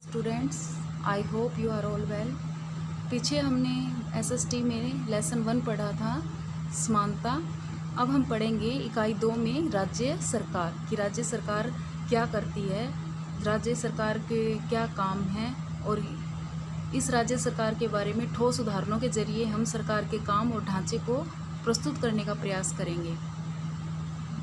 Students, I hope you are all well. पीछे हमने SST में लेसन 1 पढ़ा था, समानता। अब हम पढ़ेंगे इकाई 2 में राज्य सरकार कि राज्य सरकार क्या करती है, राज्य सरकार के क्या काम हैं, और इस राज्य सरकार के बारे में ठोस उदाहरणों के जरिए हम सरकार के काम और ढांचे को प्रस्तुत करने का प्रयास करेंगे,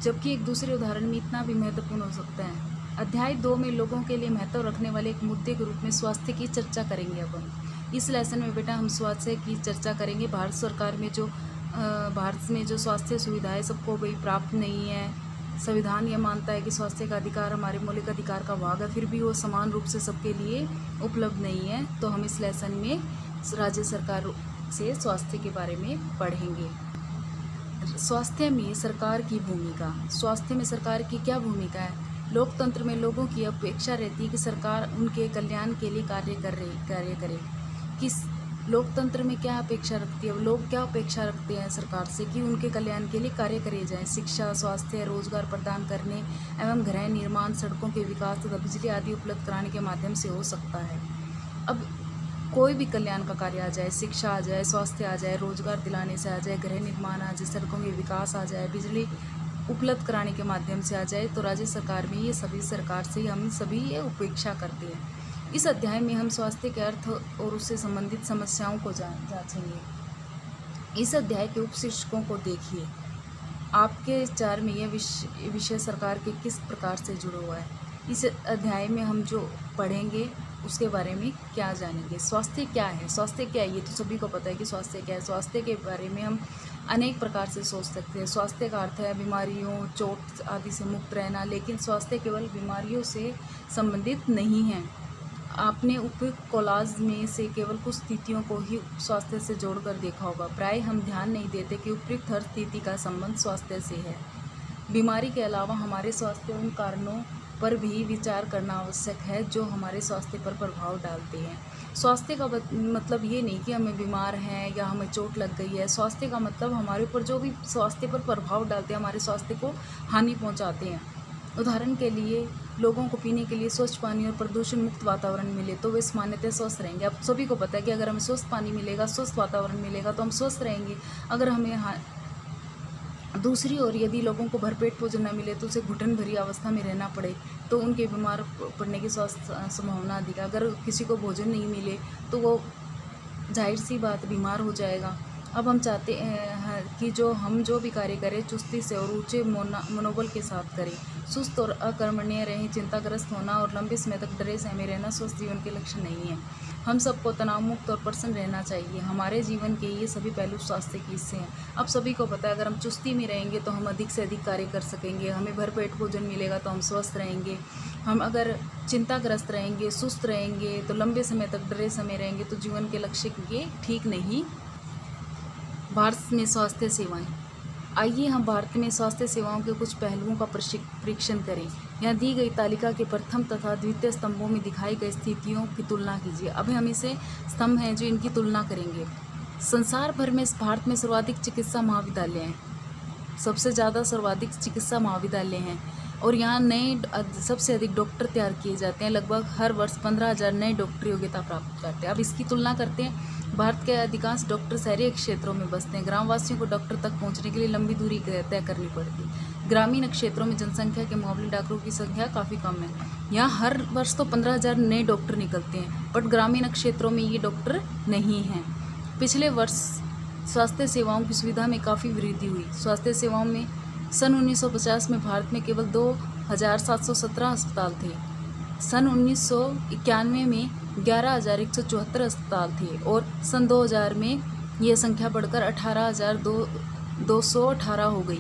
जबकि एक दूसरे उदाहरण में इतना भी महत्वपूर्ण हो सकता है। अध्याय 2 में लोगों के लिए महत्व रखने वाले एक मुद्दे के रूप में स्वास्थ्य की चर्चा करेंगे। अब हम इस लेसन में बेटा हम स्वास्थ्य की चर्चा करेंगे। भारत सरकार में जो स्वास्थ्य सुविधाएं सबको भी प्राप्त नहीं है। संविधान यह मानता है कि स्वास्थ्य का अधिकार हमारे मौलिक अधिकार का भाग है, फिर भी वो समान रूप से सबके लिए उपलब्ध नहीं है। तो हम इस लेसन में राज्य सरकार से स्वास्थ्य के बारे में पढ़ेंगे। स्वास्थ्य में सरकार की भूमिका। स्वास्थ्य में सरकार की क्या भूमिका है? लोकतंत्र में लोगों की अपेक्षा रहती है कि सरकार उनके कल्याण के लिए कार्य करे। किस लोकतंत्र में क्या अपेक्षा रखती है? लोग क्या अपेक्षा रखते हैं सरकार से कि उनके कल्याण के लिए कार्य करे जाएं। शिक्षा, स्वास्थ्य, रोजगार प्रदान करने एवं गृह निर्माण, सड़कों के विकास तथा बिजली आदि उपलब्ध कराने के माध्यम से हो सकता है। अब कोई भी कल्याण का कार्य आ जाए, शिक्षा आ जाए, स्वास्थ्य आ जाए, रोजगार दिलाने से आ जाए, गृह निर्माण आ जाए, सड़कों के विकास आ जाए, बिजली उपलब्ध कराने के माध्यम से आ जाए, तो राज्य सरकार में ये सभी सरकार से हम सभी ये उपेक्षा करते हैं। इस अध्याय में हम स्वास्थ्य के अर्थ और उससे संबंधित समस्याओं को जांचेंगे। इस अध्याय के उपशीर्षकों को देखिए। आपके विचार में यह विषय सरकार के किस प्रकार से जुड़ा हुआ है? इस अध्याय में हम जो पढ़ेंगे उसके बारे में क्या जानेंगे। स्वास्थ्य क्या है? स्वास्थ्य क्या है ये तो सभी को पता है कि स्वास्थ्य क्या है। स्वास्थ्य के बारे में हम अनेक प्रकार से सोच सकते हैं। स्वास्थ्य का अर्थ है बीमारियों, चोट आदि से मुक्त रहना, लेकिन स्वास्थ्य केवल बीमारियों से संबंधित नहीं है। आपने उपयुक्त कॉलाज में से केवल कुछ स्थितियों को ही स्वास्थ्य से जोड़कर देखा होगा। प्राय हम ध्यान नहीं देते कि उपयुक्त हर स्थिति का संबंध स्वास्थ्य से है। बीमारी के अलावा हमारे स्वास्थ्य उन कारणों पर भी विचार करना आवश्यक है जो हमारे स्वास्थ्य पर प्रभाव डालते हैं। स्वास्थ्य का मतलब ये नहीं कि हमें बीमार हैं या हमें चोट लग गई है। स्वास्थ्य का मतलब हमारे ऊपर जो भी स्वास्थ्य पर प्रभाव डालते हैं, हमारे स्वास्थ्य को हानि पहुंचाते हैं। उदाहरण के लिए लोगों को पीने के लिए स्वच्छ पानी और प्रदूषण मुक्त वातावरण मिले तो वे सामान्यतः स्वस्थ रहेंगे। अब सभी को पता है कि अगर हमें स्वस्थ पानी मिलेगा, स्वस्थ वातावरण मिलेगा तो हम स्वस्थ रहेंगे। अगर हमें दूसरी ओर यदि लोगों को भरपेट भोजन न मिले तो उसे घुटन भरी अवस्था में रहना पड़े तो उनके बीमार पड़ने की स्वास्थ्य संभावना अधिक है। अगर किसी को भोजन नहीं मिले तो वो जाहिर सी बात बीमार हो जाएगा। अब हम चाहते हैं कि हम जो भी कार्य करें चुस्ती से और ऊंचे मनोबल के साथ करें। सुस्त और अकर्मण्य रहें, चिंताग्रस्त होना और लंबे समय तक डरे सहमे रहना स्वस्थ जीवन के लक्षण नहीं है। हम सबको तनाव मुक्त और प्रसन्न रहना चाहिए। हमारे जीवन के ये सभी पहलू स्वास्थ्य के हिस्से हैं। अब सभी को पता है अगर हम चुस्ती में रहेंगे तो हम अधिक से अधिक कार्य कर सकेंगे, हमें भरपेट भोजन मिलेगा तो हम स्वस्थ रहेंगे। हम अगर चिंताग्रस्त रहेंगे, सुस्त रहेंगे, तो लंबे समय तक डरे समय रहेंगे तो जीवन के लक्ष्य ये ठीक नहीं। भारत में स्वास्थ्य सेवाएं। आइए हम भारत में स्वास्थ्य सेवाओं के कुछ पहलुओं का परीक्षण करें। यहाँ दी गई तालिका के प्रथम तथा द्वितीय स्तंभों में दिखाई गई स्थितियों की तुलना कीजिए। अभी हम इसे स्तंभ हैं जो इनकी तुलना करेंगे। संसार भर में भारत में सर्वाधिक चिकित्सा महाविद्यालय हैं। सबसे ज़्यादा सर्वाधिक चिकित्सा महाविद्यालय हैं और यहाँ सबसे अधिक डॉक्टर तैयार किए जाते हैं। लगभग हर वर्ष 15,000 नए डॉक्टर योग्यता प्राप्त करते हैं। अब इसकी तुलना करते हैं। भारत के अधिकांश डॉक्टर शहरी क्षेत्रों में बसते हैं। ग्रामवासियों को डॉक्टर तक पहुंचने के लिए लंबी दूरी तय करनी पड़ती है। ग्रामीण क्षेत्रों में जनसंख्या के मुकाबले डॉक्टरों की संख्या काफ़ी कम है। यहाँ हर वर्ष तो 15,000 नए डॉक्टर निकलते हैं, बट ग्रामीण क्षेत्रों में ये डॉक्टर नहीं हैं। पिछले वर्ष स्वास्थ्य सेवाओं की सुविधा में काफ़ी वृद्धि हुई। स्वास्थ्य सेवाओं में सन 1950 में भारत में केवल 2,717 अस्पताल थे। सन 1991 में 11,174 अस्पताल थे और सन 2000 में यह संख्या बढ़कर 18,218 हो गई।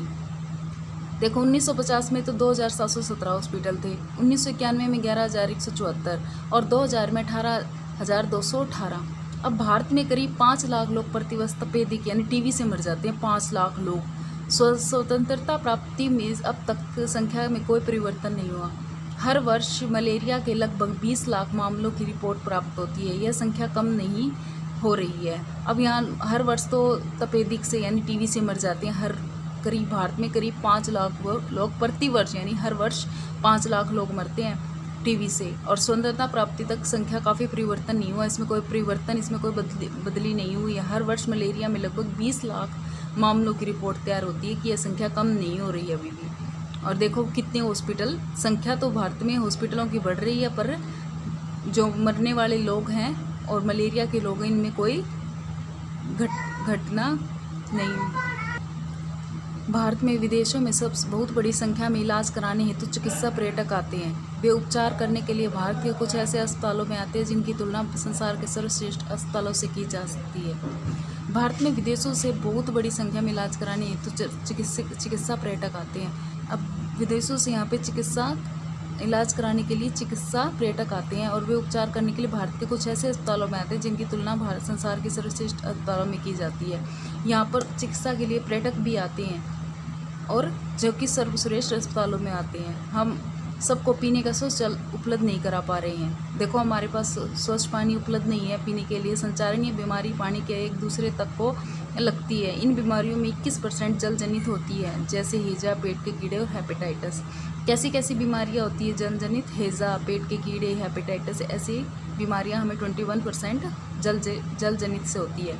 देखो 1950 में तो 2,717 हॉस्पिटल थे, 1991 में 11,174 और 2000 में 18,218। अब भारत में करीब 5 लाख लोग प्रतिवर्ष तपेदिक यानी टीबी से मर जाते हैं। 5 लाख लोग। स्वतंत्रता प्राप्ति में अब तक संख्या में कोई परिवर्तन नहीं हुआ। हर वर्ष मलेरिया के लगभग 20 लाख मामलों की रिपोर्ट प्राप्त होती है। यह संख्या कम नहीं हो रही है। अब यहाँ हर वर्ष तो तपेदिक से यानी टीबी से मर जाते हैं। भारत में करीब 5 लाख लोग प्रति वर्ष यानी हर वर्ष 5 लाख लोग मरते हैं। टीवी से, और स्वतंत्रता प्राप्ति तक संख्या काफ़ी परिवर्तन नहीं हुआ, इसमें कोई परिवर्तन, इसमें कोई बदली नहीं हुई है। हर वर्ष मलेरिया में लगभग 20 लाख मामलों की रिपोर्ट तैयार होती है कि यह संख्या कम नहीं हो रही है अभी भी। और देखो कितने हॉस्पिटल, संख्या तो भारत में हॉस्पिटलों की बढ़ रही है, पर जो मरने वाले लोग हैं और मलेरिया के लोग हैं, इनमें कोई घटना नहीं। भारत में विदेशों में सब बहुत बड़ी संख्या में इलाज कराने हेतु चिकित्सा पर्यटक आते हैं। वे उपचार करने के लिए भारत के कुछ ऐसे अस्पतालों में आते हैं जिनकी तुलना संसार के सर्वश्रेष्ठ अस्पतालों से की जा सकती है। भारत में विदेशों से बहुत बड़ी संख्या में इलाज कराने हेतु चिकित्सा पर्यटक आते हैं। अब विदेशों से यहाँ पे इलाज कराने के लिए चिकित्सा पर्यटक आते हैं और वे उपचार करने के लिए भारत के कुछ ऐसे अस्पतालों में आते हैं जिनकी तुलना भारत संसार के सर्वश्रेष्ठ अस्पतालों में की जाती है। यहाँ पर चिकित्सा के लिए पर्यटक भी आते हैं और जो कि सर्वश्रेष्ठ अस्पतालों में आते हैं। हम सबको पीने का स्वच्छ जल उपलब्ध नहीं करा पा रहे हैं। देखो हमारे पास स्वच्छ पानी उपलब्ध नहीं है पीने के लिए। संचारणीय बीमारी पानी के एक दूसरे तक को लगती है। इन बीमारियों में 21% जल जनित होती है, जैसे हैजा, पेट के कीड़े और हेपेटाइटिस। कैसी कैसी बीमारियां होती है जल जनित? हैजा, पेट के कीड़े, हेपेटाइटिस, ऐसी बीमारियां हमें 21% जल जनित से होती है।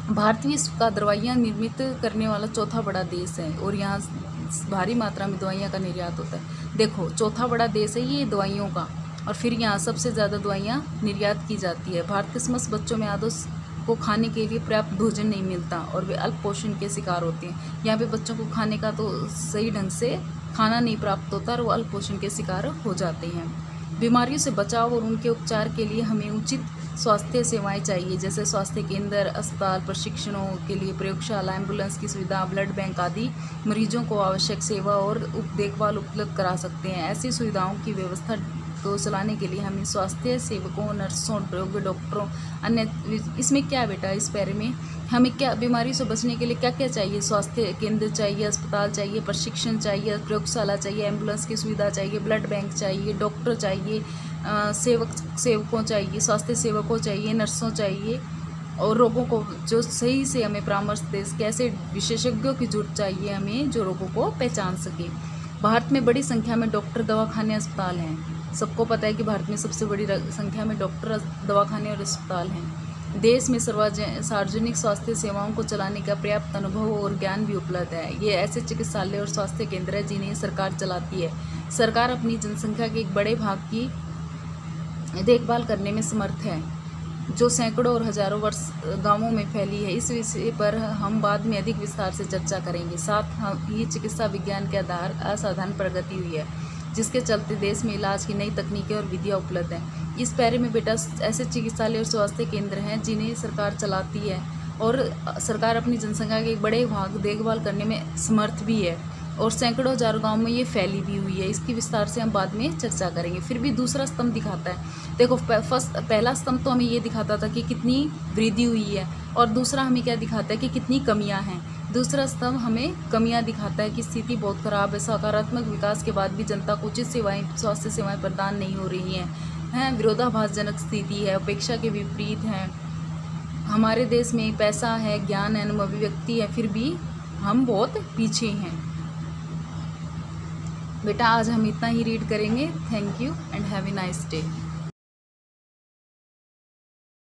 भारत विश्व का दवाइयाँ निर्मित करने वाला चौथा बड़ा देश है और यहाँ भारी मात्रा में दवाइयाँ का निर्यात होता है। देखो चौथा बड़ा देश है ये दवाइयों का, और फिर यहाँ सबसे ज़्यादा दवाइयाँ निर्यात की जाती है। भारत के समस्त बच्चों में आदों को खाने के लिए पर्याप्त भोजन नहीं मिलता और वे अल्प पोषण के शिकार होते हैं। यहाँ पे बच्चों को खाने का तो सही ढंग से खाना नहीं प्राप्त होता और वो अल्प पोषण के शिकार हो जाते हैं। बीमारियों से बचाव और उनके उपचार के लिए हमें उचित स्वास्थ्य सेवाएं चाहिए, जैसे स्वास्थ्य केंद्र, अस्पताल, प्रशिक्षणों के लिए प्रयोगशाला, एम्बुलेंस की सुविधा, ब्लड बैंक आदि मरीजों को आवश्यक सेवा और देखभाल उपलब्ध करा सकते हैं। ऐसी सुविधाओं की व्यवस्था को चलाने के लिए हमें स्वास्थ्य सेवकों, नर्सों, डॉक्टरों, अन्य इसमें क्या बेटा इस पैरे में हमें क्या बीमारी से बचने के लिए क्या क्या चाहिए? स्वास्थ्य केंद्र चाहिए, अस्पताल चाहिए, प्रशिक्षण चाहिए, प्रयोगशाला चाहिए, एम्बुलेंस की सुविधा चाहिए, ब्लड बैंक चाहिए, डॉक्टर चाहिए, सेवकों चाहिए, स्वास्थ्य सेवकों चाहिए, नर्सों चाहिए, और रोगों को जो सही से हमें परामर्श दे सके। ऐसे विशेषज्ञों की जरूरत चाहिए हमें जो रोगों को पहचान सके। भारत में बड़ी संख्या में डॉक्टर, दवाखाने, अस्पताल हैं। सबको पता है कि भारत में सबसे बड़ी संख्या में डॉक्टर, दवाखाने और अस्पताल हैं। देश में सार्वजनिक स्वास्थ्य सेवाओं को चलाने का पर्याप्त अनुभव और ज्ञान भी उपलब्ध है। ये ऐसे चिकित्सालय और स्वास्थ्य केंद्र हैं जिन्हें सरकार चलाती है। सरकार अपनी जनसंख्या के एक बड़े भाग की देखभाल करने में समर्थ है, जो सैकड़ों और हजारों वर्ष गांवों में फैली है। इस विषय पर हम बाद में अधिक विस्तार से चर्चा करेंगे। साथ ही चिकित्सा विज्ञान के आधार असाधारण प्रगति हुई है, जिसके चलते देश में इलाज की नई तकनीकें और विधियाँ उपलब्ध हैं। इस पैरे में बेटा ऐसे चिकित्सालय और स्वास्थ्य केंद्र हैं जिन्हें सरकार चलाती है और सरकार अपनी जनसंख्या के एक बड़े भाग देखभाल करने में समर्थ भी है, और सैकड़ों हजारों गाँव में ये फैली भी हुई है। इसकी विस्तार से हम बाद में चर्चा करेंगे। फिर भी दूसरा स्तंभ दिखाता है। देखो पहला स्तंभ तो हमें ये दिखाता था कि कितनी वृद्धि हुई है, और दूसरा हमें क्या दिखाता है कि कितनी कमियां हैं। दूसरा स्तंभ हमें कमियां दिखाता है कि स्थिति बहुत ख़राब है। सकारात्मक विकास के बाद भी जनता को उचित सेवाएं, स्वास्थ्य सेवाएं प्रदान नहीं हो रही हैं। विरोधाभासजनक स्थिति है, अपेक्षा के विपरीत है। हमारे देश में पैसा है, ज्ञान है, अभिव्यक्ति है, फिर भी हम बहुत पीछे हैं। बेटा आज हम इतना ही रीड करेंगे। Thank you and have a nice day.